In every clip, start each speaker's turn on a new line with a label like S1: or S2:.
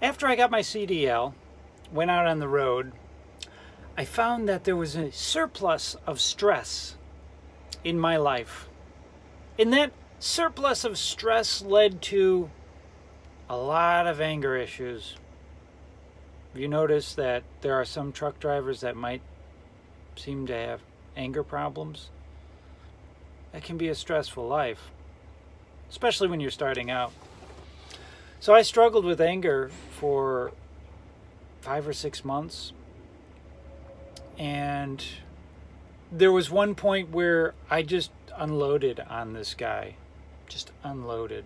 S1: After I got my CDL, went out on the road, I found that there was a surplus of stress in my life. And that surplus of stress led to a lot of anger issues. You notice that there are some truck drivers that might seem to have anger problems. That can be a stressful life, especially when you're starting out. So I struggled with anger for 5 or 6 months. And there was one point where I just unloaded on this guy. Just unloaded.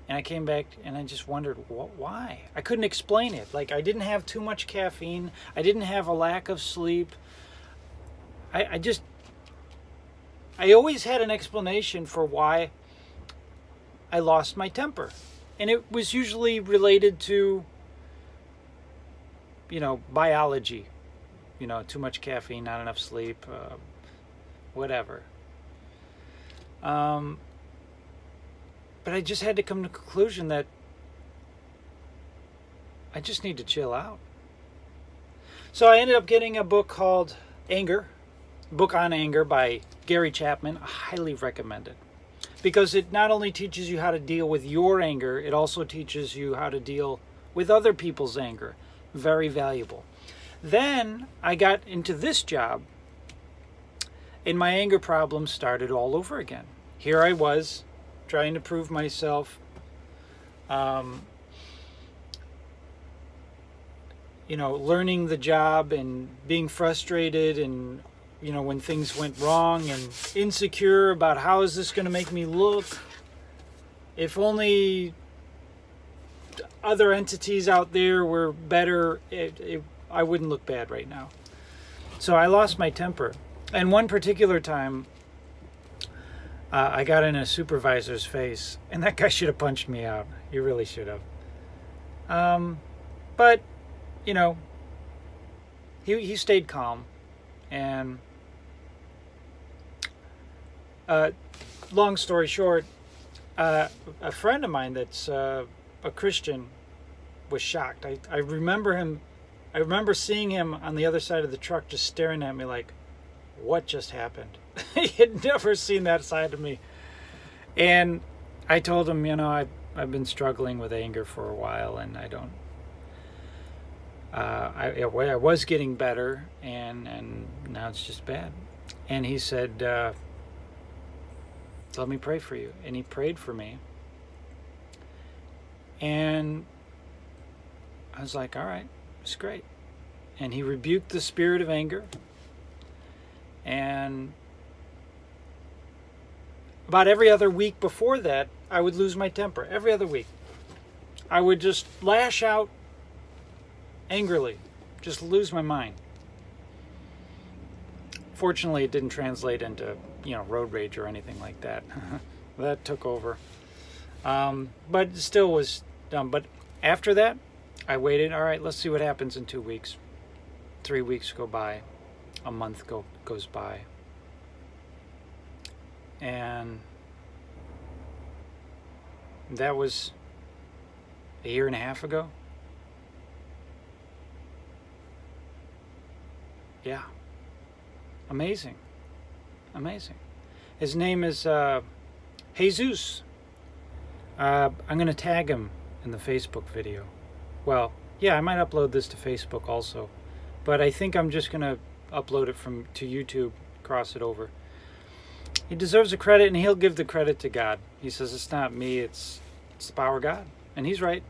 S1: And I came back and I just wondered, why? I couldn't explain it. Like, I didn't have too much caffeine. I didn't have a lack of sleep. I always had an explanation for why I lost my temper. And it was usually related to, biology. Too much caffeine, not enough sleep, whatever. But I just had to come to the conclusion that I just need to chill out. So I ended up getting a book called Anger, book on anger by Gary Chapman. I highly recommend it because it not only teaches you how to deal with your anger, it also teaches you how to deal with other people's anger. Very valuable. Then I got into this job and my anger problems started all over again. Here I was trying to prove myself, learning the job and being frustrated and, when things went wrong and insecure about how is this going to make me look. If only other entities out there were better, I wouldn't look bad right now. So I lost my temper. And one particular time, I got in a supervisor's face, and that guy should have punched me out. He really should have. But, he stayed calm. And long story short, a friend of mine that's a Christian was shocked. I remember seeing him on the other side of the truck just staring at me like, what just happened? He had never seen that side of me. And I told him, I've been struggling with anger for a while and I don't, I was getting better and now it's just bad. And he said, let me pray for you. And he prayed for me. And I was like, all right, it's great. And he rebuked the spirit of anger. And about every other week before that, I would lose my temper. Every other week. I would just lash out angrily. Just lose my mind. Fortunately, it didn't translate into, road rage or anything like that. That took over. But it still was dumb. But after that, I waited. All right, let's see what happens in 2 weeks. 3 weeks go by. A month goes by. And that was a year and a half ago. Yeah. Amazing. His name is Jesus. I'm going to tag him in the Facebook video. Well, yeah, I might upload this to Facebook also. But I think I'm just going to upload it to YouTube, cross it over. He deserves the credit, and he'll give the credit to God. He says, it's not me, it's the power of God. And he's right.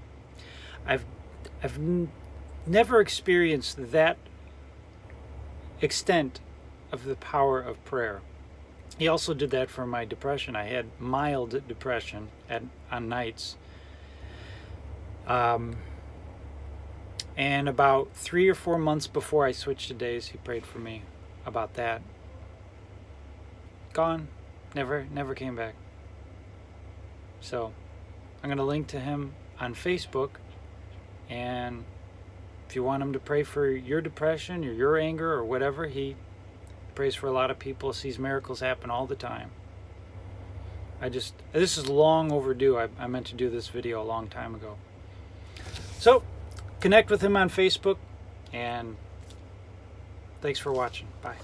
S1: I've never experienced that extent of the power of prayer. He also did that for my depression. I had mild depression on nights. And about 3 or 4 months before I switched to days, he prayed for me about that. Gone. Never came back. So I'm going to link to him on Facebook. And if you want him to pray for your depression or your anger or whatever, he prays for a lot of people, sees miracles happen all the time. This is long overdue. I meant to do this video a long time ago. So connect with him on Facebook, and thanks for watching. Bye.